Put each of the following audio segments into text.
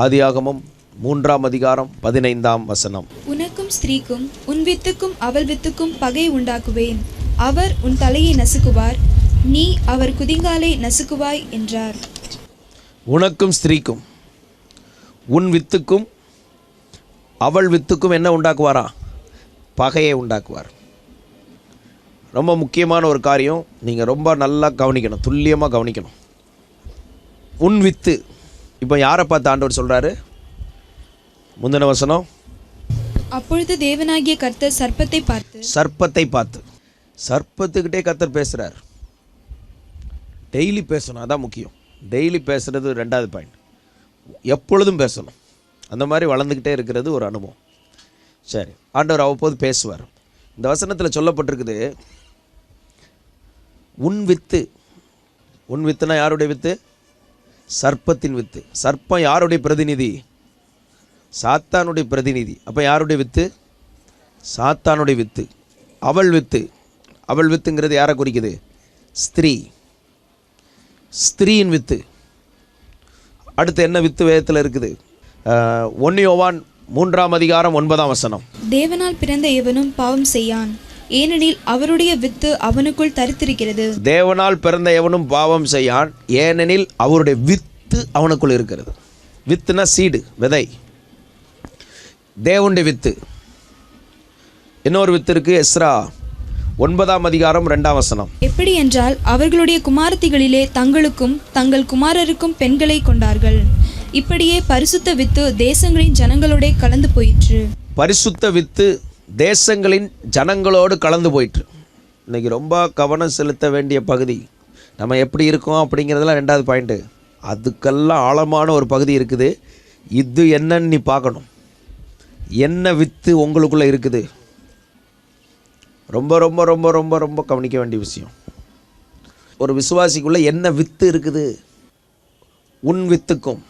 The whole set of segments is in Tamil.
ஆதியாகமம் 3ஆம் அதிகாரம் 15ஆம் வசனம். உனக்கும் ஸ்திரீக்கும் உன் வித்துக்கும் அவள் வித்துக்கும் பகை உண்டாக்குவேன். அவர் உன் தலையை நசுக்குவார், நீ அவர் குதிங்காலை நசுக்குவாய் என்றார். உனக்கும் ஸ்திரீக்கும் உன் வித்துக்கும் அவள் வித்துக்கும் என்ன உண்டாக்குவாரா? பகையை உண்டாக்குவார். ரொம்ப முக்கியமான ஒரு காரியம், நீங்கள் ரொம்ப நல்லா கவனிக்கணும், துல்லியமாக கவனிக்கணும். உன் வித்து, இப்போ யாரை பார்த்து ஆண்டவர் சொல்கிறாரு? முந்தின வசனம், அப்பொழுது தேவனாகிய கர்த்தர் சர்ப்பத்தை பார்த்து சர்ப்பத்துக்கிட்டே கர்த்தர் பேசுகிறார். டெய்லி பேசணும், அதான் முக்கியம். டெய்லி பேசுகிறது 2வது பாயிண்ட். எப்பொழுதும் பேசணும். அந்த மாதிரி வளர்ந்துக்கிட்டே இருக்கிறது ஒரு அனுபவம். சரி, ஆண்டவர் அவ்வப்போது பேசுவார். இந்த வசனத்தில் சொல்லப்பட்டிருக்குது, உன் வித்து. உன் வித்துனா யாருடைய வித்து? சர்ப்பத்தின் வித்து. சர்ப்பம் யாருடைய பிரதிநிதி? சாத்தானுடைய பிரதிநிதி. அப்போ யாருடைய வித்து? சாத்தானுடைய வித்து. அவள் வித்து. அவள் வித்துங்கிறது யாரை குறிக்குது? ஸ்திரீ. ஸ்திரீயின் வித்து. அடுத்து என்ன வித்து வேதத்தில் இருக்குது? 1 யோவான் 3ஆம் அதிகாரம் 9ஆம் வசனம். தேவனால் பிறந்த எவனும் பாவம் செய்யான், ஏனெனில் அவருடைய வித்து அவனுக்குள் தரித்திருக்கிறது. தேவனால் பிறந்த எவனும் பாவம் செய்யான், ஏனெனில் அவருடைய வித்து அவனுக்குள் இருக்கிறது. வித்துனா சீடு, விதை. தேவனுடைய வித்து. இன்னொரு வித்து இருக்கு, எஸ்ரா 9ஆம் அதிகாரம் 2ஆம் வசனம். எப்படி என்றால், அவர்களுடைய குமாரத்திகளிலே தங்களுக்கும் தங்கள் குமாரருக்கும் பெண்களை கொண்டார்கள். இப்படியே பரிசுத்த வித்து தேசங்களின் ஜனங்களோட கலந்து போயிற்று. பரிசுத்த வித்து தேசங்களின் ஜனங்களோடு கலந்து போயிற்று. இன்றைக்கி ரொம்ப கவனம் செலுத்த வேண்டிய பகுதி. நம்ம எப்படி இருக்கோம் அப்படிங்கிறதெல்லாம் 2வது பாயிண்ட்டு. அதுக்கெல்லாம் ஆழமான ஒரு பகுதி இருக்குது. இது என்னன்னு நீ பார்க்கணும். என்ன வித்து உங்களுக்குள்ளே இருக்குது? ரொம்ப ரொம்ப ரொம்ப ரொம்ப ரொம்ப கவனிக்க வேண்டிய விஷயம். ஒரு விசுவாசிக்குள்ளே என்ன வித்து இருக்குது? உன் வித்துக்கும்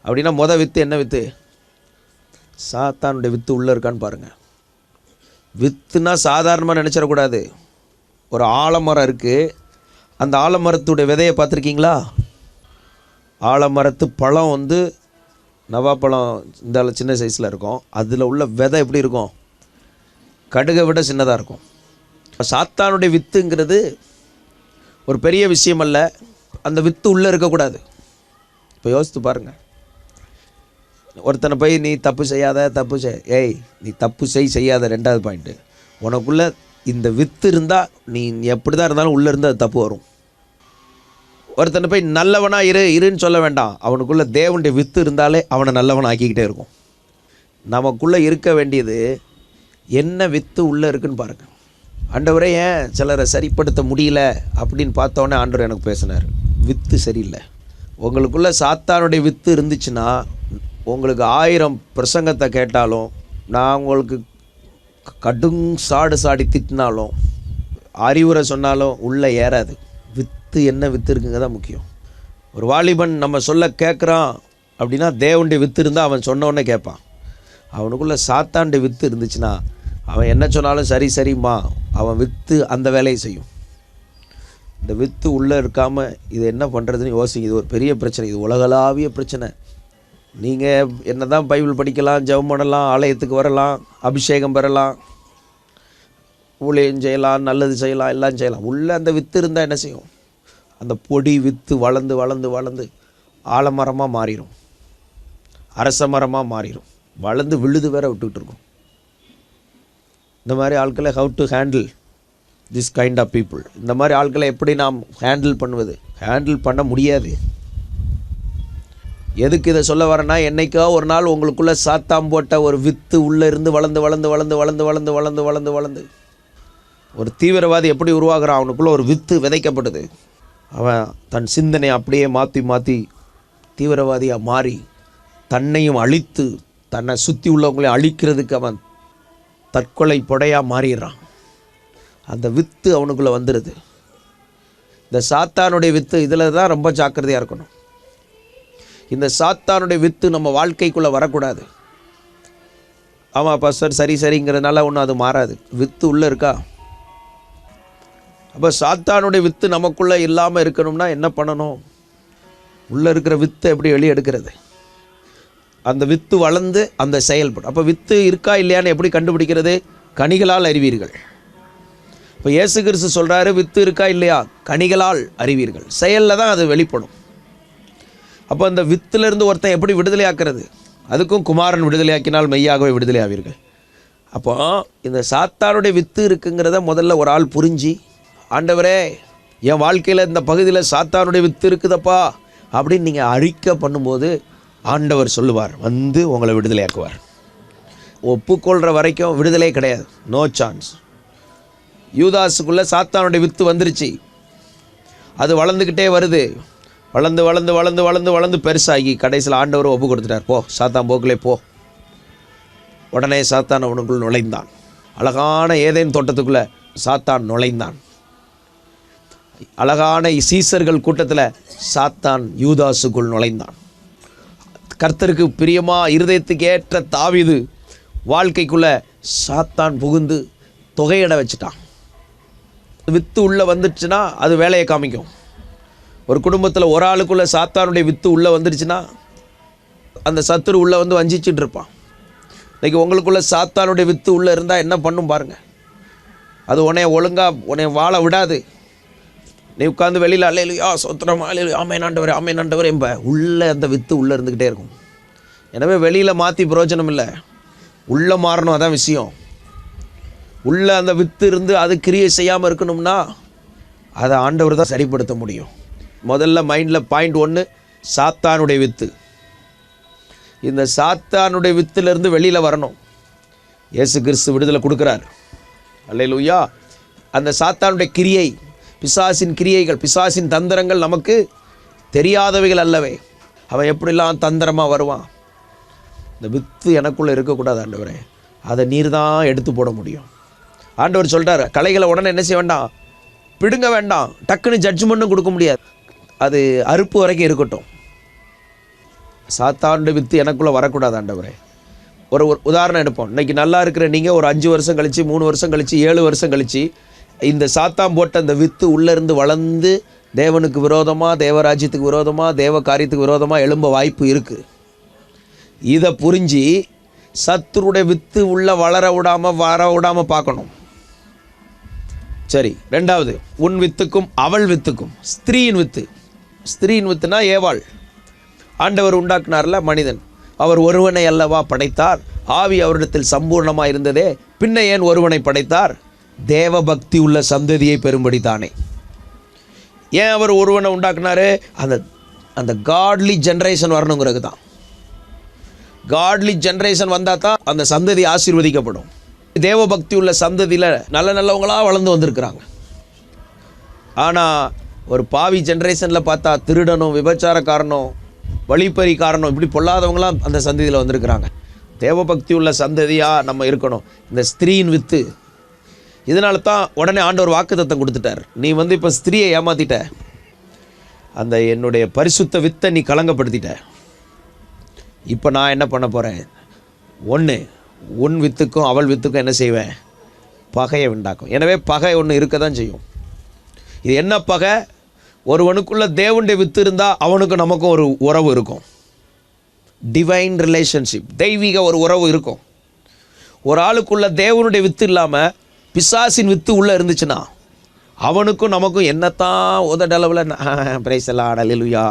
அப்படின்னா வித்து என்ன வித்து? சாத்தானுடைய வித்து உள்ளே இருக்கான்னு பாருங்கள். வித்துனா சாதாரணமாக நினச்சிடக்கூடாது. ஒரு ஆலமரம் இருக்குது, அந்த ஆலமரத்துடைய விதையை பார்த்துருக்கீங்களா? ஆலமரத்து பழம் நவாப்பழம் இந்த சின்ன சைஸில் இருக்கும். அதில் உள்ள விதை எப்படி இருக்கும்? கடுகை விட சின்னதாக இருக்கும். சாத்தானுடைய வித்துங்கிறது ஒரு பெரிய விஷயம் அல்ல. அந்த வித்து உள்ளே இருக்கக்கூடாது. இப்போ யோசித்து பாருங்கள். ஒருத்தனை போய் நீ தப்பு செய்யாத, நீ தப்பு செய்யாத. 2வது பாயிண்ட்டு, உனக்குள்ளே இந்த வித்து இருந்தால் நீ எப்படி தான் இருந்தாலும் உள்ளே இருந்து அது தப்பு வரும். ஒருத்தனை போய் நல்லவனாக இருன்னு சொல்ல வேண்டாம். அவனுக்குள்ளே தேவனுடைய வித்து இருந்தாலே அவனை நல்லவன் ஆக்கிக்கிட்டே இருக்கும். நமக்குள்ளே இருக்க வேண்டியது என்ன வித்து உள்ளே இருக்குன்னு பாருங்கள். ஆண்டவரே, ஏன் சிலரை சரிப்படுத்த முடியல அப்படின்னு பார்த்தோன்னே ஆண்டவர் எனக்கு பேசினார். வித்து சரியில்லை. உங்களுக்குள்ளே சாத்தானுடைய வித்து இருந்துச்சுன்னா, உங்களுக்கு 1000 பிரசங்கத்தை கேட்டாலும், நான் உங்களுக்கு சாடி திட்டினாலும், அறிவுரை சொன்னாலும் உள்ளே ஏறாது. வித்து என்ன வித்து இருக்குங்க தான் முக்கியம். ஒரு வாலிபன் நம்ம சொல்ல கேட்குறான் அப்படின்னா தேவனுடைய வித்து இருந்தால் அவன் சொன்னோன்னே கேட்பான். அவனுக்குள்ளே சாத்தானுடைய வித்து இருந்துச்சுன்னா அவன் என்ன சொன்னாலும் சரிம்மா, அவன் வித்து அந்த வேலையை செய்யும். இந்த வித்து உள்ளே இருக்காமல் இது என்ன பண்ணுறதுன்னு யோசிங்க. இது ஒரு பெரிய பிரச்சனை. இது உலகளாவிய பிரச்சனை. நீங்கள் என்ன தான் பைபிள் படிக்கலாம், ஜெபம் பண்ணலாம், ஆலயத்துக்கு வரலாம், அபிஷேகம் பெறலாம், ஊழியம் செய்யலாம், நல்லது செய்யலாம், எல்லாம் செய்யலாம். உள்ளே அந்த வித்து இருந்தால் என்ன செய்யும்? அந்த பொடி வித்து வளர்ந்து வளர்ந்து வளர்ந்து ஆலமரமாக மாறிடும், அரச மரமாக மாறிடும், வளர்ந்து விழுது வேற விட்டுக்கிட்டு இருக்கும். இந்த மாதிரி ஆட்களை how to handle this kind of people? இந்த மாதிரி ஆட்களை எப்படி நாம் ஹேண்டில் பண்ணுவது? ஹேண்டில் பண்ண முடியாது. எதுக்கு இதை சொல்ல வரேன்னா, என்னைக்கோ ஒரு நாள் உங்களுக்குள்ளே சாத்தாம் போட்ட ஒரு வித்து உள்ளே இருந்து வளர்ந்து வளர்ந்து வளர்ந்து வளர்ந்து வளர்ந்து வளர்ந்து வளர்ந்து வளர்ந்து ஒரு தீவிரவாதி எப்படி உருவாகிறான்? அவனுக்குள்ளே ஒரு வித்து விதைக்கப்படுது. அவன் தன் சிந்தனையை அப்படியே மாற்றி மாற்றி தீவிரவாதியாக மாறி தன்னையும் அழித்து தன்னை சுற்றி உள்ளவங்களையும் அழிக்கிறதுக்கு அவன் தற்கொலை புடையாக மாறிடுறான். அந்த வித்து அவனுக்குள்ளே வந்துடுது. இந்த சாத்தானுடைய வித்து இதில் தான் ரொம்ப ஜாக்கிரதையாக இருக்கணும். இந்த சாத்தானுடைய வித்து நம்ம வாழ்க்கைக்குள்ளே வரக்கூடாது. ஆமாம் பாஸ்டர், சரிங்கிறதுனால ஒன்றும் அது மாறாது. வித்து உள்ளே இருக்கா? அப்போ சாத்தானுடைய வித்து நமக்குள்ளே இல்லாமல் இருக்கணும்னா என்ன பண்ணணும்? உள்ளே இருக்கிற வித்தை எப்படி வெளியே எடுக்கிறது? அந்த வித்து வளர்ந்து அந்த செயல்படும். அப்போ வித்து இருக்கா இல்லையான்னு எப்படி கண்டுபிடிக்கிறது? கனிகளால் அறிவீர்கள். இப்போ இயேசு கிறிஸ்து சொல்கிறாரு, வித்து இருக்கா இல்லையா கனிகளால் அறிவீர்கள். செயலில் தான் அது வெளிப்படும். அப்போ அந்த வித்துலேருந்து ஒருத்தன் எப்படி விடுதலை ஆக்கிறது? அதுக்கும் குமாரன் விடுதலையாக்கினால் மெய்யாகவே விடுதலை ஆவீர்கள். அப்போ இந்த சாத்தானுடைய வித்து இருக்குங்கிறத முதல்ல ஒரு ஆள் புரிஞ்சு, ஆண்டவரே என் வாழ்க்கையில் இந்த பகுதியில் சாத்தானுடைய வித்து இருக்குதப்பா அப்படின்னு நீங்கள் அறிக்கை பண்ணும்போது ஆண்டவர் சொல்லுவார், வந்து உங்களை விடுதலையாக்குவார். ஒப்புக்கொள்கிற வரைக்கும் விடுதலை கிடையாது, நோ சான்ஸ். யூதாஸுக்குள்ளே சாத்தானுடைய வித்து வந்துருச்சு, அது வளர்ந்துக்கிட்டே வருது. வளர்ந்து வளர்ந்து வளர்ந்து வளர்ந்து வளர்ந்து பெருசாகி கடைசியில் ஆண்டவர் ஒப்பு கொடுத்துட்டார், போ சாத்தான் போக்கிலே போ. உடனே சாத்தான் அவனுக்குள் நுழைந்தான். அழகான ஏதேன் தோட்டத்துக்குள்ளே சாத்தான் நுழைந்தான். அழகான சீசர்கள் கூட்டத்தில் சாத்தான் யூதாஸுக்குள் நுழைந்தான். கர்த்தருக்கு பிரியமா இருதயத்துக்கு ஏற்ற தாவீது வாழ்க்கைக்குள்ளே சாத்தான் புகுந்து தொகையிட வச்சுட்டான். வித்து உள்ளே வந்துடுச்சுன்னா அது வேலையை காமிக்கும். ஒரு குடும்பத்தில் ஒரு ஆளுக்குள்ளே சாத்தானுடைய வித்து உள்ளே வந்துடுச்சுன்னா அந்த சத்துரு உள்ளே வந்து வஞ்சிச்சுட்டு இருப்பான். இன்றைக்கி உங்களுக்குள்ளே சாத்தானுடைய வித்து உள்ளே இருந்தால் என்ன பண்ணும் பாருங்கள். அது உன்னை வாழ விடாது. நீ உட்காந்து வெளியில் அல்லேலூயா சோத்திரம் அல்லேலூயா ஆமென் ஆண்டவரே என்ப உள்ளே அந்த வித்து உள்ளே இருந்துக்கிட்டே இருக்கும். எனவே வெளியில் மாற்றி பிரயோஜனம் இல்லை, உள்ளே மாறணும், அதான் விஷயம். உள்ளே அந்த வித்து இருந்து அது கிரியை செய்யாமல் இருக்கணும்னா அதை ஆண்டவர் தான் சரிப்படுத்த முடியும். முதல்ல மைண்டில் பாயிண்ட் 1, சாத்தானுடைய வித்து. இந்த சாத்தானுடைய வித்துலேருந்து வெளியில் வரணும். இயேசு கிறிஸ்து விடுதலை கொடுக்குறார், அல்லேலூயா. அந்த சாத்தானுடைய கிரியை, பிசாசின் கிரியைகள், பிசாசின் தந்திரங்கள் நமக்கு தெரியாதவைகள் அல்லவே. அவன் எப்படிலாம் தந்திரமாக வருவான். இந்த வித்து எனக்குள்ளே இருக்கக்கூடாது ஆண்டவரே, அதை நீர் தான் எடுத்து போட முடியும். ஆண்டவர் சொல்கிறார், களைகளை உடனே என்ன செய்ய வேண்டாம், பிடுங்க வேண்டாம், டக்குன்னு ஜட்ஜ்மெண்ட்டும் கொடுக்க முடியாது, அது அறுப்பு வரைக்கும் இருக்கட்டும். சாத்தானுடைய வித்து எனக்குள்ளே வரக்கூடாது ஆண்டவரே. ஒரு உதாரணம் எடுப்போம். இன்றைக்கி நல்லா இருக்கிற நீங்கள் ஒரு 5 வருஷம் கழித்து, 3 வருஷம் கழித்து, 7 வருஷம் கழித்து இந்த சாத்தான் போட்ட அந்த வித்து உள்ளேருந்து வளர்ந்து தேவனுக்கு விரோதமாக, தேவராஜ்யத்துக்கு விரோதமாக, தேவ காரியத்துக்கு விரோதமாக எழும்ப வாய்ப்பு இருக்குது. இதை புரிஞ்சு சத்துருடைய வித்து உள்ளே வர விடாமல் பார்க்கணும். சரி, 2வது, உன் வித்துக்கும் அவள் வித்துக்கும். ஸ்திரீயின் வித்து. ஸ்திரீயின் வித்துனா ஏவாள். ஆண்டவர் உண்டாக்குனார்ல மனிதன், அவர் ஒருவனை அல்லவா படைத்தார், ஆவி அவரிடத்தில் சம்பூர்ணமாக இருந்ததே, பின்ன ஏன் ஒருவனை படைத்தார், தேவ பக்தி உள்ள சந்ததியை பெறும்படி தானே. ஏன் அவர் ஒருவனை உண்டாக்குனாரு? அந்த காட்லி ஜென்ரேஷன் வரணுங்கிறது தான். காட்லி ஜென்ரேஷன் வந்தால் தான் அந்த சந்ததி ஆசீர்வதிக்கப்படும். தேவ பக்தி உள்ள சந்ததியில் நல்லவங்களாக வளர்ந்து வந்திருக்கிறாங்க. ஆனால் ஒரு பாவி ஜென்ரேஷனில் பார்த்தா திருடனும், விபச்சாரக்காரனும், வழிப்பறிக்காரனும், இப்படி பொல்லாதவங்களாம் அந்த சந்ததியில் வந்திருக்கிறாங்க. தேவ பக்தி உள்ள சந்ததியாக நம்ம இருக்கணும். இந்த ஸ்திரீயின் வித்து. இதனால தான் உடனே ஆண்டவர் வாக்குத்தத்தம் கொடுத்துட்டார், நீ இப்போ ஸ்திரீயை ஏமாற்றிட்ட, அந்த என்னுடைய பரிசுத்த வித்தை நீ கலங்கப்படுத்திட்ட. இப்போ நான் என்ன பண்ண போகிறேன்? 1, உன் வித்துக்கும் அவள் வித்துக்கும் என்ன செய்வேன்? பகையை உண்டாக்கும். எனவே பகை ஒன்று இருக்க தான் செய்யும். இது என்ன பகை? ஒருவனுக்குள்ள தேவனுடைய வித்து இருந்தால் அவனுக்கும் நமக்கும் ஒரு உறவு இருக்கும். டிவைன் ரிலேஷன்ஷிப், தெய்வீக ஒரு உறவு இருக்கும். ஒரு ஆளுக்குள்ள தேவனுடைய வித்து இல்லாமல் பிசாசின் வித்து உள்ளே இருந்துச்சுன்னா அவனுக்கும் நமக்கும் என்னத்தான் உதடளவில் பிரைசலா அல்லேலூயா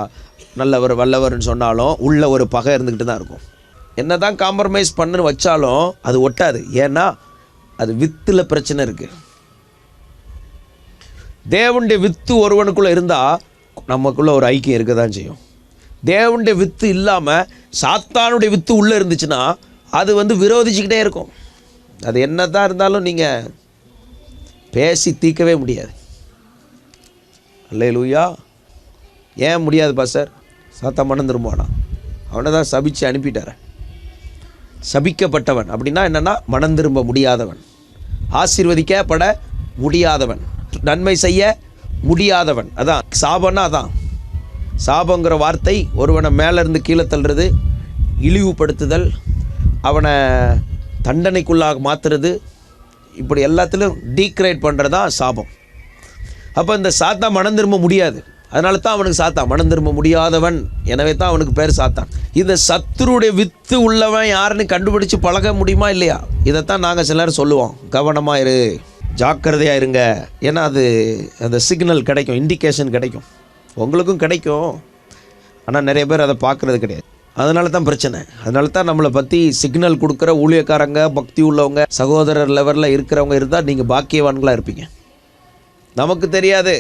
நல்லவர் வல்லவர்னு சொன்னாலும் உள்ள ஒரு பகை இருந்துக்கிட்டு தான் இருக்கும். என்ன தான் காம்ப்ரமைஸ் பண்ணுன்னு வச்சாலும் அது ஒட்டாது. ஏன்னா அது வித்தில் பிரச்சனை இருக்குது. தேவனுடைய வித்து ஒருவனுக்குள்ளே இருந்தால் நமக்குள்ளே ஒரு ஐக்கியம் இருக்க தான் செய்யும். தேவனுடைய வித்து இல்லாமல் சாத்தானுடைய வித்து உள்ளே இருந்துச்சுன்னா அது விரோதிச்சுக்கிட்டே இருக்கும். அது என்ன தான் இருந்தாலும் நீங்கள் பேசி தீர்க்கவே முடியாது. அல்லேலூயா. ஏன் முடியாது பாஸ்டர்? சாத்தான் மனம் திரும்புவானா? அவனை தான் சபிச்சு அனுப்பிட்டார். சபிக்கப்பட்டவன் அப்படின்னா என்னென்னா மனம் திரும்ப முடியாதவன், ஆசீர்வதிக்கப்பட முடியாதவன், நன்மை செய்ய முடியாதவன். அதான் சாபம்னா. அதான் சாபங்கிற வார்த்தை ஒருவனை மேலேருந்து கீழே தள்ளுறது, இழிவுபடுத்துதல், அவனை தண்டனைக்குள்ளாக மாற்றுறது, இப்படி எல்லாத்திலும் டீக்ரேட் பண்ணுறது தான் சாபம். அப்போ இந்த சாத்தான் மனம் திரும்ப முடியாது. அதனால தான் அவனுக்கு சாத்தான், மனம் திரும்ப முடியாதவன், எனவே தான் அவனுக்கு பேர் சாத்தான். இந்த சத்துருடைய வித்து உள்ளவன் யாருன்னு கண்டுபிடிச்சு பழக முடியுமா இல்லையா? இதைத்தான் நாங்கள் சிலர் சொல்லுவோம், கவனமாக இரு, ஜாக்கிரதையாக இருங்க. ஏன்னா அது அந்த சிக்னல் கிடைக்கும், இண்டிகேஷன் கிடைக்கும், உங்களுக்கும் கிடைக்கும். ஆனால் நிறைய பேர் அதை பார்க்குறது கிடையாது. அதனால தான் பிரச்சனை. அதனால தான் நம்மளை பற்றி சிக்னல் கொடுக்குற ஊழியக்காரங்க, பக்தி உள்ளவங்க, சகோதரர் லெவலில் இருக்கிறவங்க இருந்தால் நீங்கள் பாக்கியவான்களாக இருப்பீங்க. நமக்கு தெரியாது,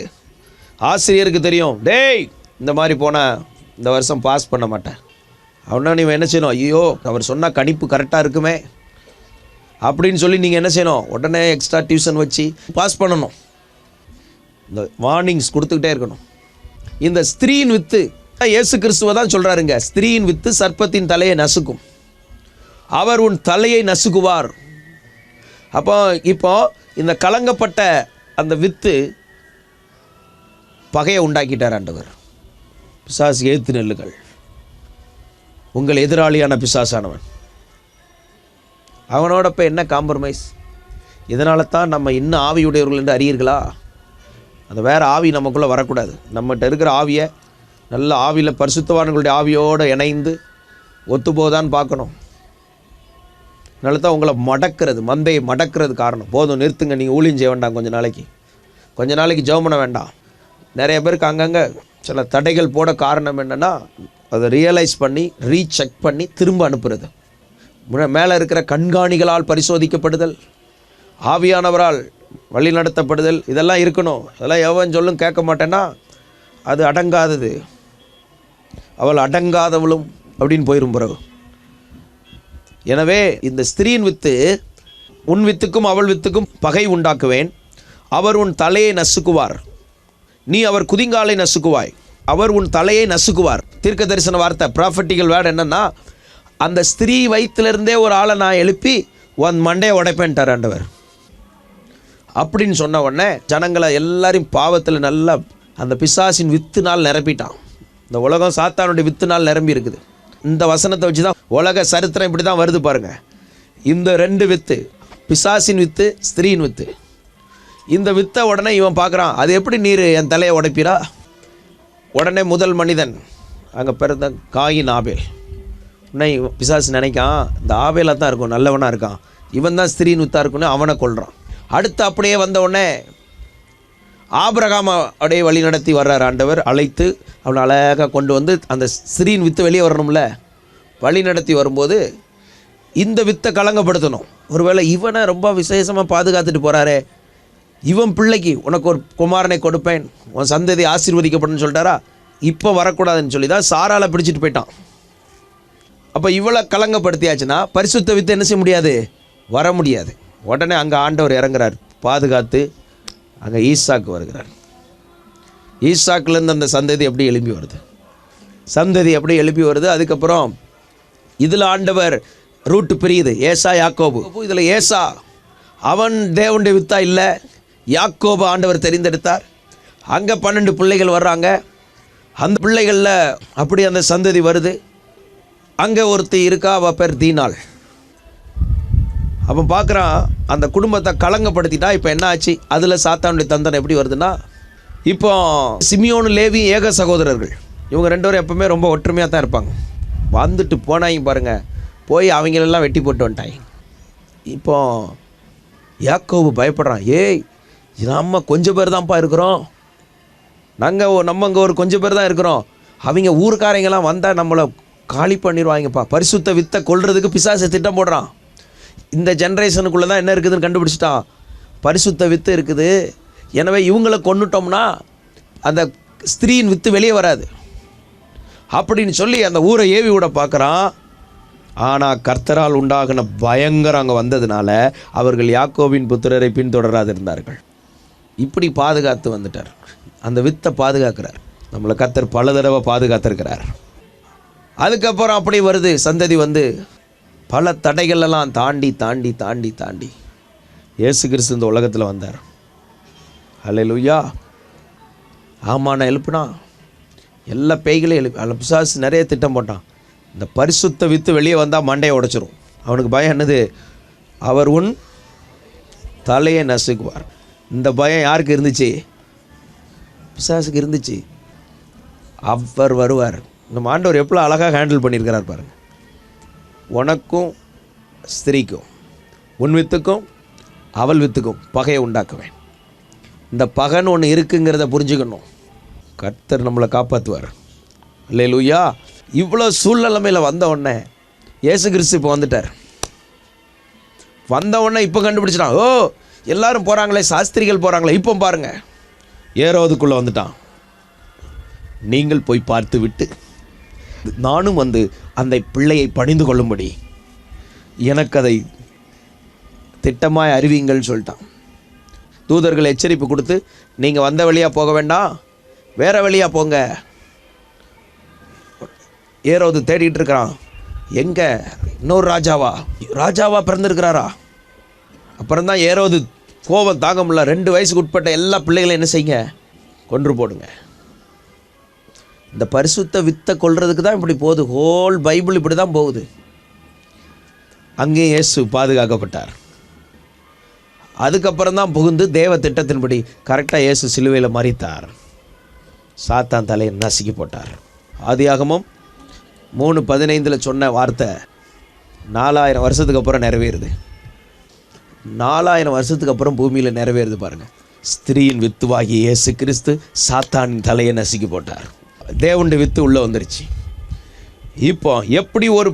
ஆசிரியருக்கு தெரியும். டேய், இந்த மாதிரி போனால் இந்த வருஷம் பாஸ் பண்ண மாட்டேன் அப்படின்னா நீங்கள் என்ன செய்யணும்? ஐயோ, அவர் சொன்னால் கணிப்பு கரெக்டாக இருக்குமே அப்படின்னு சொல்லி நீங்கள் என்ன செய்யணும்? உடனே எக்ஸ்ட்ரா டியூஷன் வச்சு பாஸ் பண்ணணும். இந்த வார்னிங்ஸ் கொடுத்துக்கிட்டே இருக்கணும். இந்த ஸ்திரீயின் வித்து இயேசு கிறிஸ்துவ தான் சொல்கிறாருங்க, ஸ்திரீயின் வித்து சர்ப்பத்தின் தலையை நசுக்கும், அவர் உன் தலையை நசுக்குவார். இப்போ இந்த கலங்கப்பட்ட அந்த வித்து பகையை உண்டாக்கிட்டார் ஆண்டவர். பிசாசு ஏத்து நெல்லுகள், உங்கள் எதிராளியான பிசாசானவன், அவனோட இப்போ என்ன காம்ப்ரமைஸ்? இதனால தான் நம்ம இன்னும் ஆவியுடையவர்கள் என்று அறியீர்களா? அந்த வேறு ஆவி நமக்குள்ளே வரக்கூடாது. நம்மகிட்ட இருக்கிற ஆவியை நல்ல ஆவியில் பரிசுத்தவான்களுடைய ஆவியோடு இணைந்து ஒத்துப்போதான்னு பார்க்கணும். அதனால தான் உங்களை மடக்கிறது, மந்தையை மடக்கிறது காரணம். போதும், நிறுத்துங்க, நீங்கள் ஊழியம் செய்ய வேண்டாம், கொஞ்ச நாளைக்கு ஜெபம் பண்ண வேண்டாம். நிறைய பேருக்கு அங்கங்கே சில தடைகள் போட காரணம் என்னென்னா, அதை ரியலைஸ் பண்ணி ரீசெக் பண்ணி திரும்ப அனுப்புறது. மேலே இருக்கிற கண்காணிகளால் பரிசோதிக்கப்படுதல், ஆவியானவரால் வழி நடத்தப்படுதல், இதெல்லாம் இருக்கணும். அதெல்லாம் எவன் சொல்லும் கேட்க மாட்டேன்னா அது அடங்காதது, அவள் அடங்காதவளும் அப்படின்னு போயிரும் பிறகு. எனவே இந்த ஸ்திரீயின் வித்து, உன் வித்துக்கும் அவள் வித்துக்கும் பகை உண்டாக்குவேன், அவர் உன் தலையை நசுக்குவார், நீ அவர் குதிங்காலை நசுக்குவாய், அவர் உன் தலையை நசுக்குவார். தீர்க்க தரிசன வார்த்தை, ப்ராஃபட்டிக்கல் வேர்டு என்னன்னா, அந்த ஸ்திரீ வயிற்றிலிருந்தே ஒரு ஆளை நான் எழுப்பி உன் மண்டையை உடைப்பேன்ட்டார் ஆண்டவர். அப்படின்னு சொன்ன உடனே ஜனங்களை எல்லாரையும் பாவத்தில் நல்லா அந்த பிசாசின் வித்துனால் நிரப்பிட்டான். இந்த உலகம் சாத்தானுடைய வித்துனால் நிரம்பி இருக்குது. இந்த வசனத்தை வச்சு தான் உலக சரித்திரம் இப்படி தான் வருது பாருங்கள். இந்த ரெண்டு வித்து, பிசாசின் வித்து, ஸ்திரீயின் வித்து. இந்த வித்தை உடனே இவன் பார்க்குறான், அது எப்படி நீர் என் தலையை உடைப்பீரா? உடனே முதல் மனிதன் அங்கே பிறந்த காயின் ஆபேல். உடனே பிசாசு நினைக்கான், இந்த ஆபேலாக தான் இருக்கும், நல்லவனாக இருக்கான், இவன் தான் ஸ்திரீயின் வித்தாக இருக்குன்னு அவனை கொள்கிறான். அடுத்து அப்படியே வந்த உடனே ஆபிரகாம் அப்படியே வழி நடத்தி வர்றார் ஆண்டவர். அழைத்து அவனை அழகாக கொண்டு வந்து அந்த ஸ்திரீயின் வித்தை வெளியே வரணும்ல, வழி நடத்தி வரும்போது இந்த வித்தை கலங்கப்படுத்தணும். ஒருவேளை இவனை ரொம்ப விசேஷமாக பாதுகாத்துட்டு போகிறாரே, இவன் பிள்ளைக்கு உனக்கு ஒரு குமாரனை கொடுப்பேன், உன் சந்ததி ஆசீர்வதிக்கப்படும் சொல்லிட்டாரா, இப்போ வரக்கூடாதுன்னு சொல்லி தான் சாரால பிடிச்சிட்டு போயிட்டான். அப்போ இவளை கலங்கப்படுத்தியாச்சுன்னா பரிசுத்த வித்தை என்ன செய்ய முடியாது? வர முடியாது. உடனே அங்கே ஆண்டவர் இறங்குறார், பாதுகாத்து அங்கே ஈசாக்கு வருகிறார். ஈசாக்குலேருந்து அந்த சந்ததி எப்படி எழுப்பி வருது, அதுக்கப்புறம் இதில் ஆண்டவர் ரூட்டு பிரியுது, ஏசா யாக்கோபு. இதில் ஏசா அவன் தேவனுடைய வித்தா இல்லை, யாக்கோபு ஆண்டவர் தெரிந்தெடுத்தார். அங்கே 12 பிள்ளைகள் வர்றாங்க. அந்த பிள்ளைகளில் அப்படி அந்த சந்ததி வருது. அங்கே ஒருத்தி இருக்கா, அவள் பேர் தீனாள். அப்போ பார்க்குறான், அந்த குடும்பத்தை கலங்கப்படுத்திட்டா. இப்போ என்ன ஆச்சு? அதில் சாத்தானுடைய தந்தனை எப்படி வருதுன்னா, இப்போ சிமியோனு லேவி ஏக சகோதரர்கள், இவங்க 2 பேரும் எப்பவுமே ரொம்ப ஒற்றுமையாக தான் இருப்பாங்க. வந்துட்டு போனாங்க பாருங்கள், போய் அவங்களெல்லாம் வெட்டி போட்டு வந்துட்டாங்க. இப்போ யாக்கோபு பயப்படுறான், ஏய் நம்ம கொஞ்சம் பேர் தான்ப்பா இருக்கிறோம், நம்ம இங்கே ஒரு கொஞ்சம் பேர் தான் இருக்கிறோம், அவங்க ஊருக்காரங்கெல்லாம் வந்தால் நம்மளை காலி பண்ணிடுவாங்கப்பா. பரிசுத்த வித்தை கொல்றதுக்கு பிசாசு திட்டம் போடுறான். இந்த ஜென்ரேஷனுக்குள்ளே தான் என்ன இருக்குதுன்னு கண்டுபிடிச்சிட்டான், பரிசுத்த வித்து இருக்குது. எனவே இவங்களை கொண்டுட்டோம்னா அந்த ஸ்திரீயின் வித்து வெளியே வராது அப்படின்னு சொல்லி அந்த ஊரை ஏவி விட பார்க்குறான். ஆனால் கர்த்தரால் உண்டாகின பயங்கரம் அங்கே வந்ததுனால அவர்கள் யாக்கோபின் புத்திரரை பின்தொடராதிருந்தார்கள். இப்படி பாதுகாத்து வந்துட்டார். அந்த வித்தை பாதுகாக்கிறார். நம்மளை கர்த்தர் பல தடவை பாதுகாத்திருக்கிறார். அதுக்கப்புறம் அப்படி வருது சந்ததி வந்து பல தடைகளெல்லாம் தாண்டி தாண்டி தாண்டி தாண்டி இயேசு கிறிஸ்து இந்த உலகத்தில் வந்தார். அல்லேலூயா. ஆமாண்ணா எழுப்புனா எல்லா பேய்களையும் எழுப்பி பிசாசு நிறைய திட்டம் போட்டான். இந்த பரிசுத்த வித்து வெளியே வந்தால் மண்டையை உடைச்சிரும். அவனுக்கு பயம் என்னது? அவர் உன் தலையை நசுக்குவார். இந்த பயம் யாருக்கு இருந்துச்சு? பிசாசுக்கு இருந்துச்சு. அவர் வருவார். நம்ம ஆண்டவர் எவ்வளோ அழகாக ஹேண்டில் பண்ணியிருக்கிறார் பாருங்கள். உனக்கும் ஸ்திரீக்கும், உன் வித்துக்கும் அவள் வித்துக்கும் பகையை உண்டாக்குவேன். இந்த பகைன்னு ஒன்று இருக்குங்கிறத புரிஞ்சுக்கணும். கர்த்தர் நம்மளை காப்பாற்றுவார். அல்லேலூயா. இவ்வளோ சூழ்நிலைமையில் வந்த உடனே இயேசு கிறிஸ்து இப்போ வந்துட்டார். வந்த உடனே இப்போ கண்டுபிடிச்சிட்டான். ஓ, எல்லாரும் போகிறாங்களே, சாஸ்திரிகள் போகிறாங்களே, இப்போ பாருங்கள் ஏரோதுக்குள்ளே வந்துட்டான். நீங்கள் போய் பார்த்து விட்டு நானும் வந்து அந்த பிள்ளையை பணிந்து கொள்ளும்படி எனக்கு அதை திட்டமாய் அறிவிங்கள்னு சொல்லிட்டான். தூதர்கள் எச்சரிப்பு கொடுத்து, நீங்கள் வந்த வழியாக போக வேண்டாம், வேறு வழியாக போங்க. ஏரோது தேடிட்டு இருக்கிறான். எங்கே இன்னொரு ராஜாவா பிறந்திருக்கிறாரா? அப்புறம் தான் ஏரோது கோபம் தாங்க முடியல. 2 வயசுக்கு உட்பட்ட எல்லா பிள்ளைகளையும் என்ன செய்யுங்க, கொன்று போடுங்க. இந்த பரிசுத்த வித்தை கொல்றதுக்கு தான் இப்படி போகுது. ஹோல் பைபிள் இப்படி தான் போகுது. அங்கே இயேசு பாதுகாக்கப்பட்டார். அதுக்கப்புறம் தான் புகுந்து தேவ திட்டத்தின்படி கரெக்டாக இயேசு சிலுவையில் மரித்தார். சாத்தான் தலையை நசுக்கி போட்டார். ஆதியாகமம் 3:15 சொன்ன வார்த்தை 4000 வருஷத்துக்கு அப்புறம் நிறைவேறுது. 4000 வருஷத்துக்கு அப்புறம் பூமியில் நிறைவேறுது பாருங்கள். ஸ்திரீயின் வித்துவாகி இயேசு கிறிஸ்து சாத்தானின் தலையை நசுக்கி போட்டார். தேவனுடைய வித்து உள்ளே வந்துருச்சு. இப்போ எப்படி ஒரு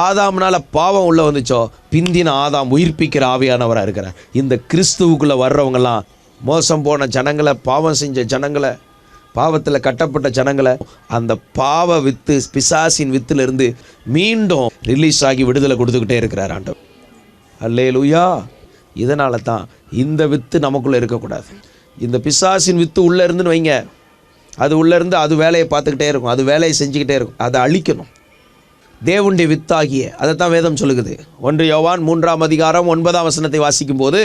ஆதாம்னால பாவம் உள்ளே வந்துச்சோ, பிந்தின ஆதாம் உயிர்ப்பிக்கிற ஆவியானவராக இருக்கிறார். இந்த கிறிஸ்துவுக்குள்ளே வர்றவங்கெல்லாம் மோசம் போன ஜனங்களை, பாவம் செஞ்ச ஜனங்களை, பாவத்தில் கட்டப்பட்ட ஜனங்களை அந்த பாவ வித்து, பிசாசின் வித்திலிருந்து மீண்டும் ரிலீஸ் ஆகி விடுதலை கொடுத்துக்கிட்டே இருக்கிறார் ஆண்டவர். அல்லேலூயா. இதனால தான் இந்த வித்து நமக்குள்ளே இருக்கக்கூடாது. இந்த பிசாசின் வித்து உள்ளே இருந்துன்னு வைங்க, அது உள்ளேருந்து அது வேலையை பார்த்துக்கிட்டே இருக்கும், அது வேலையை செஞ்சுக்கிட்டே இருக்கும். அதை அழிக்கணும். தேவனுடைய வித்தாகிய, அதைத்தான் வேதம் சொல்லுகிறது. 1 யோவான் 3:9 வாசிக்கும் போது,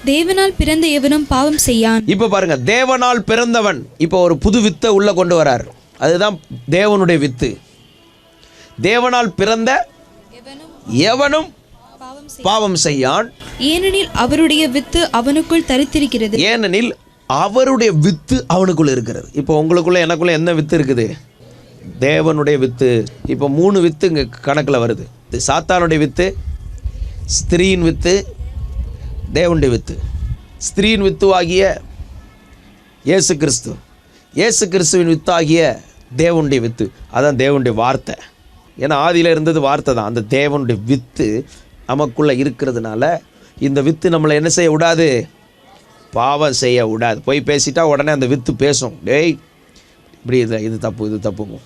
தேவனால் பிறந்த எவனும் பாவம் செய்யான். இப்போ பாருங்க, தேவனால் பிறந்தவன் இப்போ ஒரு புது வித்தை உள்ள கொண்டு வரார். அதுதான் தேவனுடைய வித்து. தேவனால் பிறந்த எவனும் பாவம் செய்யான், ஏனெனில் அவருடைய வித்து அவனுக்குள் தரித்திருக்கிறது. ஏனெனில் அவருடைய வித்து அவனுக்குள்ள இருக்கிறது. இப்போ உங்களுக்குள்ள எனக்குள்ள என்ன வித்து இருக்குது? தேவனுடைய வித்து. இப்போ 3 வித்து இங்கே கணக்கில் வருது. சாத்தானுடைய வித்து, ஸ்திரீயின் வித்து, தேவனுடைய வித்து. ஸ்திரீயின் வித்துவாகிய இயேசு கிறிஸ்து, இயேசு கிறிஸ்துவின் வித்தாகிய தேவனுடைய வித்து. அதான் தேவனுடைய வார்த்தை. ஏன்னா ஆதியில் இருந்தது வார்த்தை தான். அந்த தேவனுடைய வித்து நமக்குள்ளே இருக்கிறதுனால இந்த வித்து நம்மளை என்ன செய்ய விடாது? பாவம் செய்ய விடாது. போய் பேசிட்டா உடனே அந்த வித்து பேசும். டேய், இப்படி இது தப்பு, இது தப்புங்க.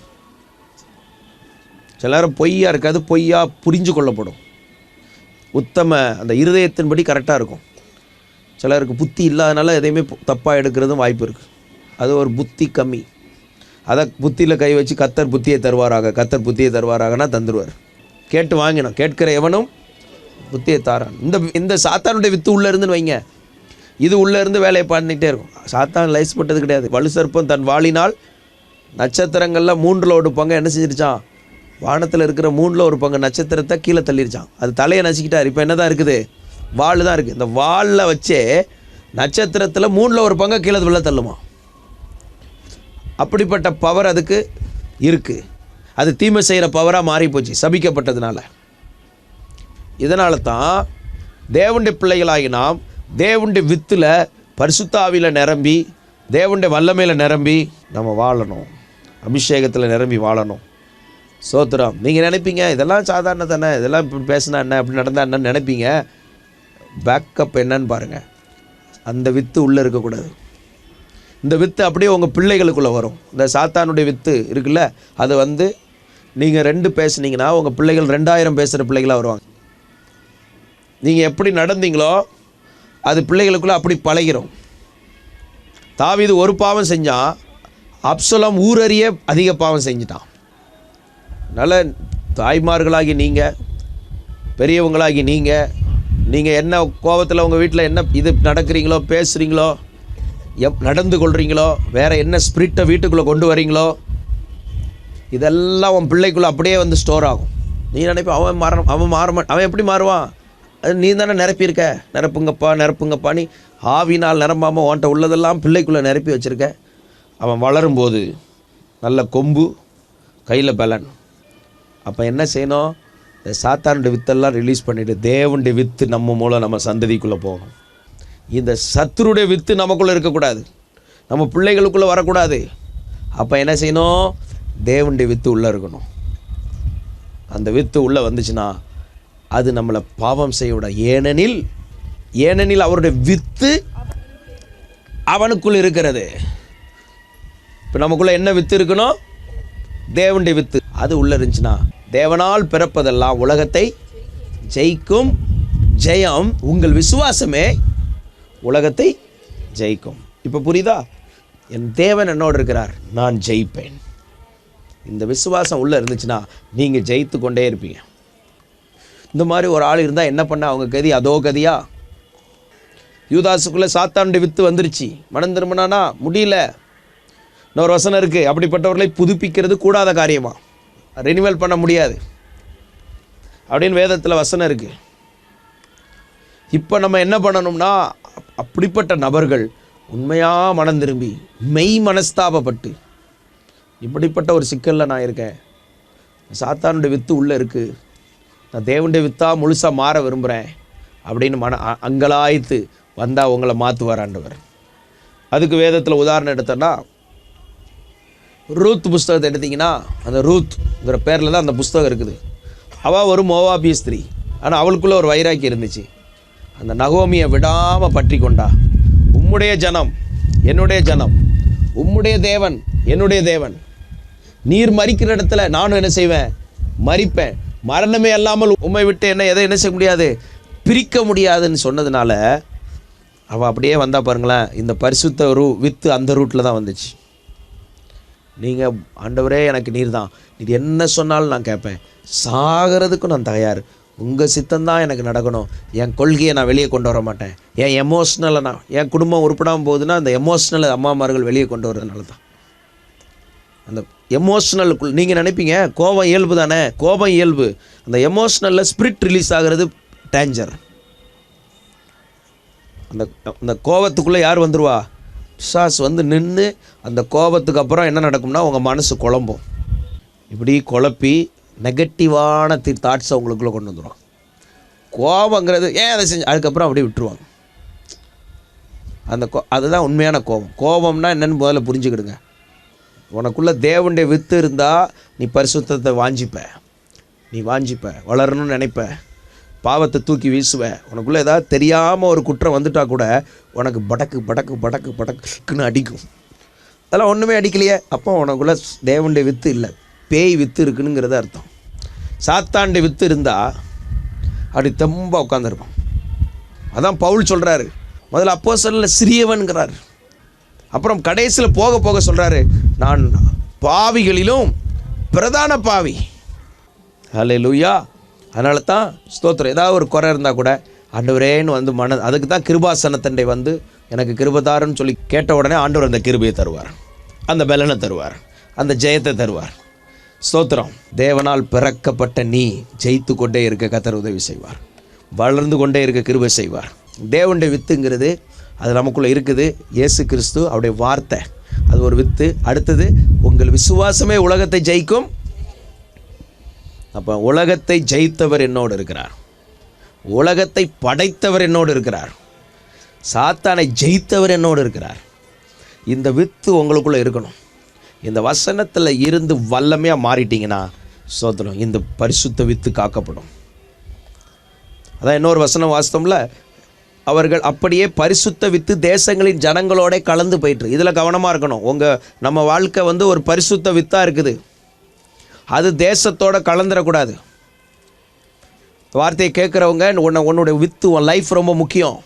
சில நேரம் பொய்யா இருக்காது, பொய்யா புரிஞ்சு கொள்ளப்படும். உத்தம அந்த இருதயத்தின்படி கரெக்டாக இருக்கும். சிலருக்கு புத்தி இல்லாதனால எதையுமே தப்பாக எடுக்கிறதும் வாய்ப்பு இருக்குது. அது ஒரு புத்தி கம்மி. அதை புத்தியில் கை வச்சு கர்த்தர் புத்தியை தருவாராக, கர்த்தர் புத்தியை தருவாராகனா தந்துடுவார். கேட்டு வாங்கினோம். கேட்கிற எவனும் புத்தியை தாரான். இந்த சாத்தானுடைய வித்து உள்ளே இருந்துன்னு வைங்க, இது உள்ளே இருந்து வேலையை பண்ணிகிட்டே இருக்கும். சாத்தான் லைஸ் பட்டது கிடையாது. வலுசற்பம் தன் வாளினால் நட்சத்திரங்களில் 3 பங்கு என்ன செஞ்சிருச்சான்? வானத்தில் இருக்கிற 3 பங்கு நட்சத்திரத்தை கீழே தள்ளிருச்சான். அது தலையை நசுக்கிட்டார். இப்போ என்ன தான் இருக்குது? வாள் தான் இருக்குது. இந்த வாளில் வச்சே நட்சத்திரத்தில் 3 பங்கு கீழே விழ தள்ளுமா. அப்படிப்பட்ட பவர் அதுக்கு இருக்குது. அது தீமை செய்கிற பவராக மாறிப்போச்சு சபிக்கப்பட்டதுனால. இதனால தான் தேவனுடைய பிள்ளைகளாகி நாம் தேவனுடைய வித்தில் பரிசுத்த ஆவியில் நிரம்பி, தேவனுடைய வல்லமையில் நிரம்பி நம்ம வாழணும். அபிஷேகத்தில் நிரம்பி வாழணும். சோத்திரம். நீங்கள் நினைப்பீங்க இதெல்லாம் சாதாரண தானே, இதெல்லாம் இப்படி பேசினா என்ன, அப்படி நடந்தால் என்னன்னு நினைப்பீங்க. பேக்கப் என்னன்னு பாருங்கள். அந்த வித்து உள்ளே இருக்கக்கூடாது. இந்த வித்து அப்படியே உங்கள் பிள்ளைகளுக்குள்ளே வரும். இந்த சாத்தானுடைய வித்து இருக்குல்ல, அது நீங்கள் 2 பேசுனீங்கன்னா உங்கள் பிள்ளைகள் 2000 பேசுகிற பிள்ளைகளாக வருவாங்க. நீங்கள் எப்படி நடந்தீங்களோ அது பிள்ளைகளுக்குள்ளே அப்படி பழகிறோம். தாவீது ஒரு பாவம் செஞ்சான், அப்சலோம் ஊரறிய அதிக பாவம் செஞ்சிட்டான். அதனால் தாய்மார்களாகி நீங்கள், பெரியவங்களாகி நீங்கள் என்ன கோபத்தில் உங்கள் வீட்டில் என்ன இது நடக்கிறீங்களோ, பேசுகிறீங்களோ, நடந்து கொள்கிறீங்களோ, வேறு என்ன ஸ்பிரிட்டை வீட்டுக்குள்ளே கொண்டு வரீங்களோ, இதெல்லாம் உன் பிள்ளைக்குள்ளே அப்படியே ஸ்டோர் ஆகும். நீ நினைப்ப அவன் எப்படி மாறுவான்? அது நீ தானே நிரப்பியிருக்க. நிரப்புங்கப்பா நீ ஆவினால் நிரம்பாமல் உன்ட்ட உள்ளதெல்லாம் பிள்ளைக்குள்ளே நிரப்பி வச்சுருக்க. அவன் வளரும்போது நல்ல கொம்பு, கையில் பலன். அப்போ என்ன செய்யணும்? இந்த சாத்தானுடைய வித்தெல்லாம் ரிலீஸ் பண்ணிவிட்டு தேவனுடைய வித்து நம்ம மூலம் நம்ம சந்ததிக்குள்ளே போகும். இந்த சத்துருடைய வித்து நமக்குள்ளே இருக்கக்கூடாது, நம்ம பிள்ளைகளுக்குள்ளே வரக்கூடாது. அப்போ என்ன செய்யணும்? தேவனுடைய வித்து உள்ளே இருக்கணும். அந்த வித்து உள்ளே வந்துச்சுன்னா அது நம்மளை பாவம் செய்ய விட. ஏனெனில் அவருடைய வித்து அவனுக்குள் இருக்கிறது. இப்போ நமக்குள்ளே என்ன வித்து இருக்கணும்? தேவனுடைய வித்து. அது உள்ளே இருந்துச்சுன்னா தேவனால் பிறப்பதெல்லாம் உலகத்தை ஜெயிக்கும். ஜெயம் உங்கள் விசுவாசமே உலகத்தை ஜெயிக்கும். இப்போ புரியுதா? என் தேவன் என்னோடு இருக்கிறார், நான் ஜெயிப்பேன். இந்த விசுவாசம் உள்ளே இருந்துச்சுன்னா நீங்கள் ஜெயித்து கொண்டே இருப்பீங்க. இந்த மாதிரி ஒரு ஆள் இருந்தால் என்ன பண்ண? அவங்க கதி அதோ கதியா? யூதாசுக்குள்ளே சாத்தானுடைய வித்து வந்துருச்சு. மனம் திரும்பினானா முடியல. இன்னொரு வசனம் இருக்குது, அப்படிப்பட்டவர்களை புதுப்பிக்கிறது கூடாத காரியமா, ரினிவல் பண்ண முடியாது அப்படின்னு வேதத்தில் வசனம் இருக்குது. இப்போ நம்ம என்ன பண்ணணும்னா, அப்படிப்பட்ட நபர்கள் உண்மையாக மனம் திரும்பி மெய் மனஸ்தாபப்பட்டு, இப்படிப்பட்ட ஒரு சிக்கலில் நான் இருக்கேன், சாத்தானுடைய வித்து உள்ளே இருக்குது, நான் தேவனுடைய வித்தாக முழுசாக மாற விரும்புகிறேன் அப்படின்னு அங்கலாய்த்து வந்தால் உங்களை மாற்றுவார் ஆண்டவர். அதுக்கு வேதத்தில் உதாரணம் எடுத்தோன்னா, ரூத் புஸ்தகத்தை எடுத்திங்கன்னா, அந்த ரூத்ங்கிற பேரில் தான் அந்த புஸ்தகம் இருக்குது. அவள் ஒரு மோவாபிய ஸ்திரீ. ஆனால் அவளுக்குள்ளே ஒரு வைராக்கியம் இருந்துச்சு. அந்த நகோமியை விடாமல் பற்றி கொண்டா. உம்முடைய ஜனம் என்னுடைய ஜனம், உம்முடைய தேவன் என்னுடைய தேவன், நீர் மரிக்கிற இடத்துல நானும் என்ன செய்வேன்? மரிப்பேன். மரணமே அல்லாமல் உம்மை விட்டு என்ன செய்ய முடியாது? பிரிக்க முடியாதுன்னு சொன்னதுனால அவள் அப்படியே வந்தால் பாருங்களேன். இந்த பரிசுத்த வித்து அந்த ரூட்டில் தான் வந்துச்சு. நீங்கள் ஆண்டவரே எனக்கு நீர் தான், நீர் என்ன சொன்னாலும் நான் கேட்பேன், சாகிறதுக்கும் நான் தயார், உங்கள் சித்தம்தான் எனக்கு நடக்கணும், என் கொள்கையை நான் வெளியே கொண்டு வர மாட்டேன். என் எமோஷ்னலை என் குடும்பம் உருப்படாமல் போகுதுன்னா அந்த எமோஷ்னலை அம்மாமார்கள் வெளியே கொண்டு வரதுனால தான். அந்த எமோஷ்னலுக்குள் நீங்கள் நினைப்பீங்க கோபம் இயல்பு தானே, கோபம் இயல்பு. அந்த எமோஷ்னலில் ஸ்பிரிட் ரிலீஸ் ஆகிறது டேஞ்சர். அந்த கோபத்துக்குள்ளே யார் வந்துடுவா? பிசாசு வந்து நின்று அந்த கோபத்துக்கு அப்புறம் என்ன நடக்கும்னா உங்கள் மனசு குழம்பும். இப்படி குழப்பி நெகட்டிவான தாட்ஸை உங்களுக்குள்ளே கொண்டு வந்துடும். கோபங்கிறது ஏன் அதை செஞ்சு அதுக்கப்புறம் அப்படியே விட்டுருவாங்க. அதுதான் உண்மையான கோபம். கோபம்னா என்னென்னு முதல்ல புரிஞ்சுக்கிடுங்க. உனக்குள்ளே தேவனுடைய வித்து இருந்தால் நீ பரிசுத்தத்தை வாஞ்சிப்ப, வளரணும்னு நினைப்ப, பாவத்தை தூக்கி வீசுவ. உனக்குள்ளே ஏதாவது தெரியாமல் ஒரு குற்றம் வந்துட்டால் கூட உனக்கு படக்குன்னு அடிக்கும். அதெல்லாம் ஒன்றுமே அடிக்கலையே, அப்போ உனக்குள்ளே தேவனுடைய வித்து இல்லை, பேய் வித்து இருக்குனுங்கிறது அர்த்தம். சாத்தானுடைய வித்து இருந்தால் அப்படி தெம்ப உட்காந்துருப்பான். அதான் பவுல் சொல்கிறாரு, முதல்ல அப்போஸ்தலரில் சிறியவன்கிறார், அப்புறம் கடைசியில் போக சொல்கிறாரு, நான் பாவிகளிலும் பிரதான பாவி. ஹல்லேலூயா. அதனால தான் ஸ்தோத்திரம். ஏதாவது ஒரு குறை இருந்தால் கூட ஆண்டவரேன்னு வந்து அதுக்கு தான் கிருபாசனத்தண்டை வந்து எனக்கு கிருபதாருன்னு சொல்லி கேட்ட உடனே ஆண்டவர் அந்த கிருபையை தருவார், அந்த பலனை தருவார், அந்த ஜெயத்தை தருவார். ஸ்தோத்திரம். தேவனால் பிறக்கப்பட்ட நீ ஜெயித்து கொண்டே இருக்க கர்த்தர் உதவி செய்வார், வளர்ந்து கொண்டே இருக்க கிருபை செய்வார். தேவனுடைய வித்துங்கிறது அது நமக்குள்ளே இருக்குது. இயேசு கிறிஸ்து அவருடைய வார்த்தை, அது ஒரு வித்து. அடுத்தது, உங்கள் விசுவாசமே உலகத்தை ஜெயிக்கும். அப்போ உலகத்தை ஜெயித்தவர் என்னோடு இருக்கிறார், உலகத்தை படைத்தவர் என்னோடு இருக்கிறார், சாத்தானை ஜெயித்தவர் என்னோடு இருக்கிறார். இந்த வித்து உங்களுக்குள்ளே இருக்கணும். இந்த வசனத்தில் இருந்து வல்லமையாக மாறிட்டீங்கன்னா ஸ்தோத்திரம், இந்த பரிசுத்த வித்து காக்கப்படும். அதான் இன்னொரு வசனம் வாஸ்தவம்ல, அவர்கள் அப்படியே பரிசுத்த வித்து தேசங்களின் ஜனங்களோட கலந்து போயிட்டு. இதில் கவனமாக இருக்கணும். நம்ம வாழ்க்கை வந்து ஒரு பரிசுத்த வித்தாக இருக்குது, அது தேசத்தோட கலந்துடக்கூடாது. வார்த்தையை கேட்குறவங்க, உன்னுடைய வித்து, உன் லைஃப் ரொம்ப முக்கியம்.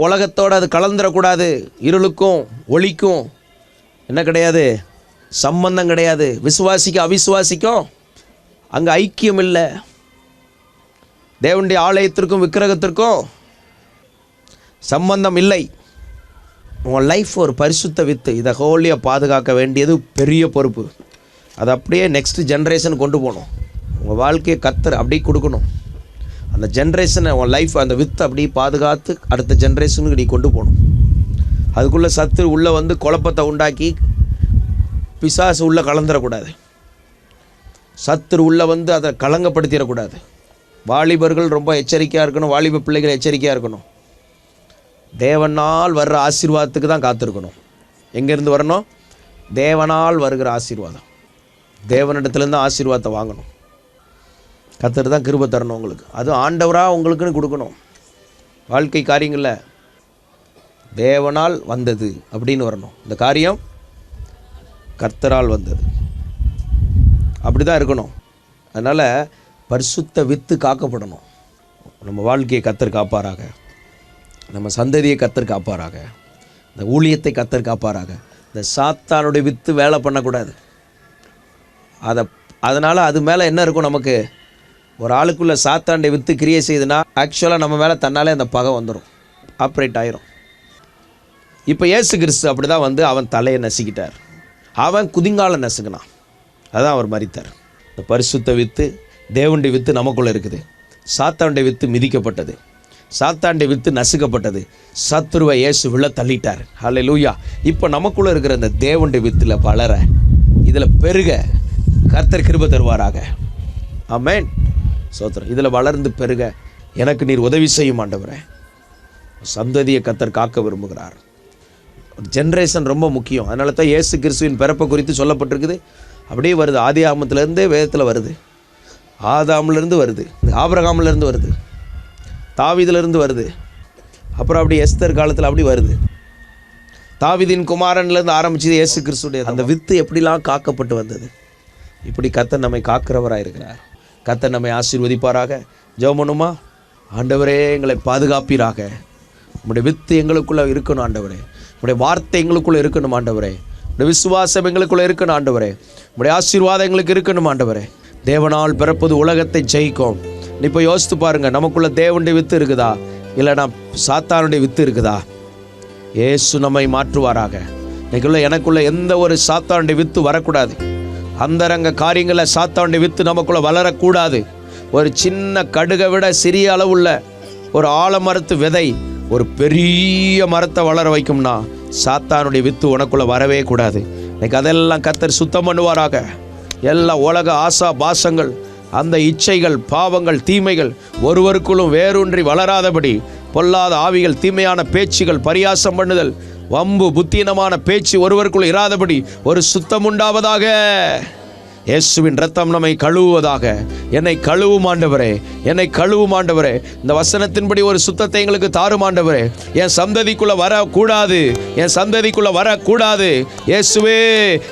உலகத்தோடு அது கலந்துடக்கூடாது. இருளுக்கும் ஒளிக்கும் என்ன கிடையாது, சம்பந்தம் கிடையாது. விசுவாசிக்கும் அவிசுவாசிக்கும் அங்கே ஐக்கியம் இல்லை. தேவனுடைய ஆலயத்திற்கும் விக்கிரகத்திற்கும் சம்பந்தம் இல்லை. உங்கள் லைஃப் ஒரு பரிசுத்த வித்து. இதை ஹோலியாக பாதுகாக்க வேண்டியது பெரிய பொறுப்பு. அதை அப்படியே நெக்ஸ்ட் ஜென்ரேஷன் கொண்டு போகணும். உங்கள் வாழ்க்கையை கர்த்தர் அப்படியே கொடுக்கணும். அந்த ஜென்ரேஷனை, உன் லைஃப், அந்த வித்து அப்படியே பாதுகாத்து அடுத்த ஜென்ரேஷனுக்கு நீ கொண்டு போகணும். அதுக்குள்ளே சத்துரு உள்ளே வந்து குழப்பத்தை உண்டாக்கி பிசாசு உள்ளே கலந்துடக்கூடாது. சத்துரு உள்ளே வந்து அதை கலங்கப்படுத்திடக்கூடாது. வாலிபர்கள் ரொம்ப எச்சரிக்கையாக இருக்கணும். வாலிப பிள்ளைகள் எச்சரிக்கையாக இருக்கணும். தேவனால் வர்ற ஆசீர்வாதத்துக்கு தான் காத்திருக்கணும். எங்கேருந்து வரணும்? தேவனால் வருகிற ஆசீர்வாதம். தேவனிடத்துலேருந்து ஆசீர்வாதத்தை வாங்கணும். கர்த்தர் தான் கிருபை தரணும் உங்களுக்கு. அதுவும் ஆண்டவராக உங்களுக்குன்னு கொடுக்கணும். வாழ்க்கை காரியங்களில் தேவனால் வந்தது அப்படின்னு வரணும். இந்த காரியம் கர்த்தரால் வந்தது, அப்படி தான் இருக்கணும். அதனால் பரிசுத்த வித்து காக்கப்படணும். நம்ம வாழ்க்கையை கர்த்தர் காப்பாராக, நம்ம சந்ததியை கர்த்தர் காப்பாராக, இந்த ஊழியத்தை கர்த்தர் காப்பாராக. இந்த சாத்தானுடைய வித்து வேலை பண்ணக்கூடாது. அதனால் அது மேலே என்ன இருக்கும்? நமக்கு ஒரு ஆளுக்குள்ளே சாத்தானுடைய வித்து கிரியை செய்யுதுன்னா ஆக்சுவலாக நம்ம மேலே தன்னாலே அந்த பகை வந்துடும், ஆப்ரேட் ஆயிரும். இப்போ இயேசு கிறிஸ்து அப்படி தான் வந்து அவன் தலையை நசுக்கிட்டார். அவன் குதிங்கால நசுக்கினான், அதான் அவர் மரித்தார். இந்த பரிசுத்த வித்து, தேவனுடைய வித்து நமக்குள்ளே இருக்குது. சாத்தானுடைய வித்து மிதிக்கப்பட்டது, சாத்தானுடைய வித்து நசுக்கப்பட்டது. சத்துருவை இயேசு விழ தள்ளிட்டார். ஹல்லேலூயா. இப்போ நமக்குள்ளே இருக்கிற இந்த தேவனுடைய வித்தில் வளர, இதில் பெருக கர்த்தர் கிருபை தருவாராக. ஆமென். சோத்திரம். இதில் வளர்ந்து பெருக எனக்கு நீர் உதவி செய்யும் ஆண்டவரே. சந்ததியை கர்த்தர் காக்க விரும்புகிறார். ஒரு ஜென்ரேஷன் ரொம்ப முக்கியம். அதனால தான் இயேசு கிறிஸ்துவின் பிறப்பை குறித்து சொல்லப்பட்டிருக்குது. அப்படியே வருது, ஆதி ஆகமத்திலேருந்தே வேதத்தில் வருது. ஆதாமிலேருந்து வருது, ஆபிரகாமிலேருந்து வருது, தாவீதிலிருந்து வருது, அப்புறம் அப்படி எஸ்தர் காலத்தில் அப்படி வருது. தாவீதின் குமாரன்லேருந்து ஆரம்பிச்சது இயேசு கிறிஸ்துடைய அந்த வித்து எப்படிலாம் காக்கப்பட்டு வந்தது. இப்படி கர்த்தர் நம்மை காக்கிறவராக இருக்கிறார். கர்த்தர் நம்மை ஆசீர்வதிப்பாராக. ஜெபம் பண்ணுமா? ஆண்டவரே எங்களை பாதுகாப்பீராக. உம்முடைய வித்து எங்களுக்குள்ளே இருக்கணும் ஆண்டவரே. உம்முடைய வார்த்தை எங்களுக்குள்ளே இருக்கணும் ஆண்டவரே. உம்முடைய விசுவாசம் எங்களுக்குள்ளே இருக்கணும் ஆண்டவரே. உம்முடைய ஆசீர்வாதம் எங்களுக்கு இருக்கணும் ஆண்டவரே. தேவனால் பிறப்பது உலகத்தை ஜெயிக்கும். இப்போ யோசித்து பாருங்கள், நமக்குள்ளே தேவனுடைய வித்து இருக்குதா, இல்லைனா சாத்தானுடைய வித்து இருக்குதா? இயேசு நம்மை மாற்றுவாராக. எனக்குள்ளே எந்த ஒரு சாத்தானுடைய வித்து வரக்கூடாது. அந்தரங்க காரியங்களில் சாத்தானுடைய வித்து நமக்குள்ளே வளரக்கூடாது. ஒரு சின்ன கடுகை விட சிறிய அளவுள்ள ஒரு ஆலமரத்து விதை ஒரு பெரிய மரத்தை வளர வைக்கும்னா சாத்தானுடைய வித்து உனக்குள்ளே வரவே கூடாது. இன்னைக்கு அதெல்லாம் கர்த்தர் சுத்தம் பண்ணுவாராக. எல்லா உலக ஆசா பாசங்கள், அந்த இச்சைகள், பாவங்கள், தீமைகள் ஒருவருக்குள்ளும் வேரூன்றி வளராதபடி பொல்லாத ஆவிகள், தீமையான பேச்சுகள், பரியாசம் பண்ணுதல், வம்பு, புத்தீனமான பேச்சு ஒருவருக்குள் இராதபடி ஒரு சுத்தம் உண்டாவதாக. இயேசுவின் ரத்தம் நம்மை கழுவுவதாக. என்னை கழுவும் ஆண்டவரே, என்னை கழுவும் ஆண்டவரே. இந்த வசனத்தின்படி ஒரு சுத்தத்தை எங்களுக்கு தாரும் ஆண்டவரே. என் சந்ததிக்குள்ளே வரக்கூடாது, என் சந்ததிக்குள்ளே வரக்கூடாது. இயேசுவே,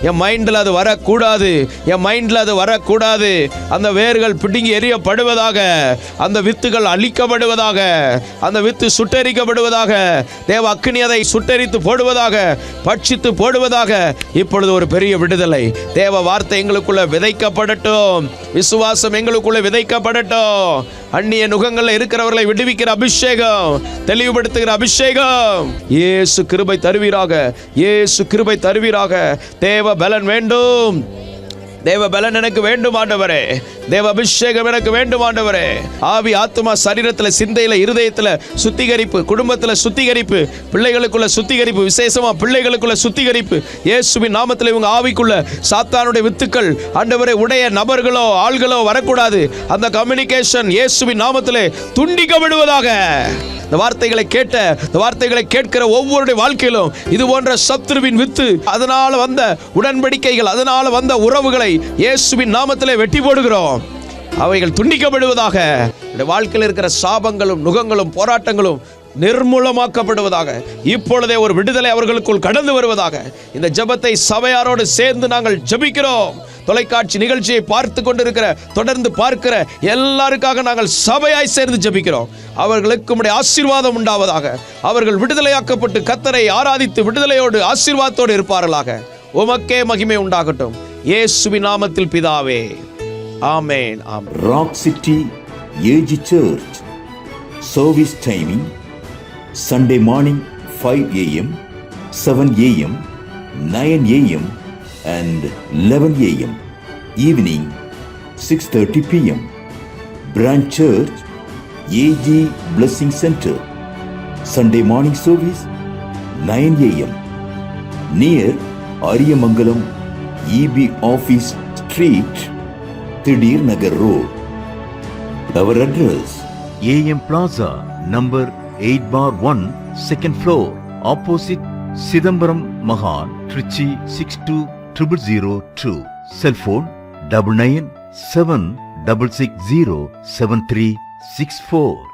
என் மைண்டில் அது வரக்கூடாது, என் மைண்டில் அது வரக்கூடாது. அந்த வேர்கள் பிடுங்கி எறியப்படுவதாக, அந்த வித்துகள் அழிக்கப்படுவதாக, அந்த வித்து சுட்டெரிக்கப்படுவதாக. தேவ அக்கினி அதை சுட்டெரித்து போடுவதாக, பட்சித்து போடுவதாக. இப்பொழுது ஒரு பெரிய விடுதலை. தேவ வார்த்தை எங்களுக்குள்ள விதைக்கப்படட்டும். விசுவாசம் எங்களுக்குள்ள விதைக்கப்படட்டும். அந்நிய நுகங்கள்ல இருக்கிறவர்களை விடுவிக்கிற அபிஷேகம், தெளிவுபடுத்துகிற அபிஷேகம். இயேசு கிருபை தருவீராக, இயேசு கிருபை தருவீராக. தேவ பலன் வேண்டும், தேவ பலன் எனக்கு வேண்டும் ஆண்டவரே. தேவ அபிஷேகம் எனக்கு வேண்டும் ஆண்டவரே. ஆவி, ஆத்மா, சரீரத்தில், சிந்தையில், இருதயத்தில் சுத்திகரிப்பு, குடும்பத்தில் சுத்திகரிப்பு, பிள்ளைகளுக்குள்ள சுத்திகரிப்பு, விசேஷமா பிள்ளைகளுக்குள்ள சுத்திகரிப்பு. இயேசுவின் நாமத்தில் இவங்க ஆவிக்குள்ள சாத்தானுடைய வித்துக்கள் ஆண்டவரே உடைய நபர்களோ ஆள்களோ வரக்கூடாது. அந்த கம்யூனிகேஷன் இயேசுவின் நாமத்திலே துண்டிக்கப்படுவதாக. இந்த வார்த்தைகளை கேட்ட, இந்த வார்த்தைகளை கேட்கிற ஒவ்வொருடைய வாழ்க்கையிலும் இது போன்ற சத்துருவின் வித்து, அதனால வந்த உடன்படிக்கைகள், அதனால வந்த உறவுகளை இயேசுவின் நாமத்திலே வெட்டி போடுகிறோம். அவைகள் துண்டிக்கப்படுவதாக. வாழ்க்கையில் இருக்கிற சாபங்களும் நுகங்களும் போராட்டங்களும் நிர்மூலமாக்கப்படுவதாக. இப்பொழுதே ஒரு விடுதலை அவர்களுக்குள் கடந்து வருவதாக. இந்த ஜெபத்தை சபையாரோடு சேர்ந்து நாங்கள் ஜெபிக்கிறோம். தொலைக்காட்சி நிகழ்ச்சியை பார்த்து கொண்டிருக்கிற, தொடர்ந்து பார்க்கிற எல்லாருக்காக நாங்கள் சபையாய் சேர்ந்து ஜெபிக்கிறோம். அவர்களுக்கு உம்முடைய ஆசீர்வாதம் உண்டாவதாக. அவர்கள் விடுதலையாக்கப்பட்டு கர்த்தரை ஆராதித்து விடுதலையோடு ஆசீர்வாதத்தோடு இருப்பார்களாக. உமக்கே மகிமை உண்டாகட்டும். இயேசுவின் நாமத்தில் பிதாவே, ஆமென். ஆமென். Rock City AG church service timing Sunday morning 5 a.m., 7 a.m., 9 a.m. and 11 a.m. Evening 6:30 p.m. Branch Church AG Blessing Center. Sunday morning service 9 a.m. near Ariyamangalam EB Office Street, Thidir Nagar Road. Our address: AM Plaza, number 8/1, second floor, opposite Sidambaram Mahan, Trichy 620002. Cell phone 9976607364.